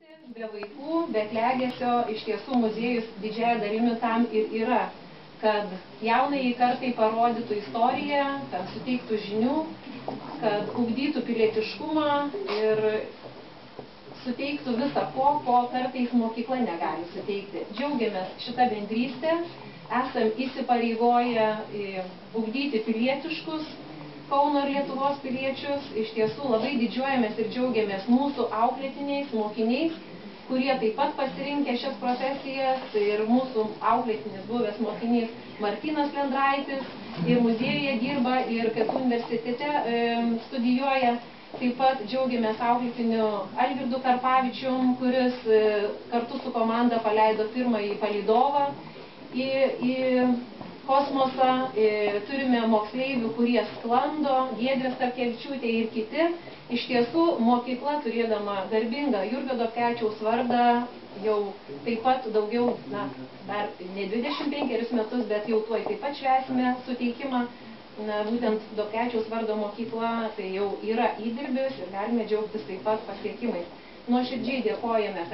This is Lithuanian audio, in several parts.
Be vaikų, be klegesio, iš tiesų muziejus didžiąja dalimi tam ir yra, kad jaunai kartai parodytų istoriją, kad suteiktų žinių, kad ugdytų pilietiškumą ir suteiktų visą ko kartais mokykla negali suteikti. Džiaugiamės šitą bendrystę, esam įsipareigoję ugdyti pilietiškus Kauno ir Lietuvos piliečius. Iš tiesų labai didžiuojamės ir džiaugiamės mūsų auklėtiniais, mokiniais, kurie taip pat pasirinkę šias profesijas, ir mūsų auklėtinis buvęs mokinys Martynas Lendraitis ir muziejuje dirba, ir KTU universitete studijuoja. Taip pat džiaugiamės auklėtiniu Algirdu Karpavičium, kuris kartu su komanda paleido pirmąjį palydovą į kosmosą. Turime moksleivių, kurie sklando, Giedrė Starkevičiūtė ir kiti. Iš tiesų, mokykla, turėdama garbingą Jurgio Dobkevičiaus vardą, jau taip pat daugiau, dar ne 25 metus, bet jau tuoj taip pat švęsime suteikimą. Būtent Dobkevičiaus vardo mokykla, tai jau yra įdirbis ir galime džiaugtis taip pat pasiekimais. Nuoširdžiai dėkojame,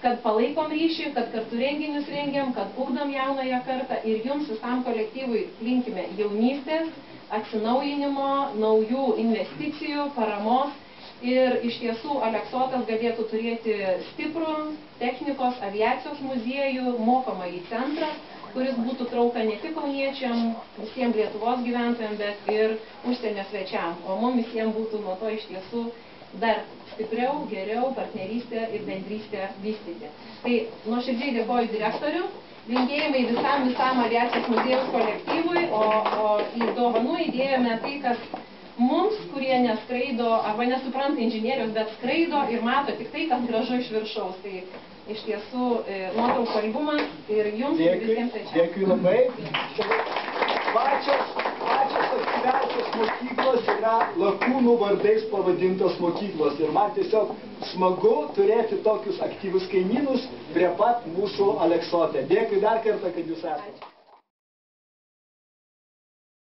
kad palaikom ryšį, kad kartu renginius rengiam, kad ugdom jaunąją kartą, ir jums visam kolektyvui linkime jaunystės, atsinaujinimo, naujų investicijų, paramos, ir iš tiesų Aleksotas galėtų turėti stiprų technikos, aviacijos muziejų, mokomąjį centrą, kuris būtų trauka ne tik kauniečiam, visiems Lietuvos gyventojams, bet ir užsienio svečiam, o mums visiems būtų nuo to iš tiesų dar stipriau, geriau partnerystę ir bendrystę vystyti. Tai nuoširdžiai dėkoju direktoriui, linkėjimai visam aviacijos muziejaus kolektyvui, o į dovanų įdėjome tai, kas mums, kurie neskraido arba nesupranta inžinierijos, bet skraido ir mato tik tai, kas gražu iš viršaus. Tai iš tiesų nuotraukų albumas ir jums ir visiems svečiams. Dėkui labai. Pačios aktyviausios mokyklos yra lakūnų vardais pavadintos mokyklos. Ir man tiesiog smagu turėti tokius aktyvius kaimynus prie pat mūsų Aleksote. Dėkui dar kartą, kad jūs esate.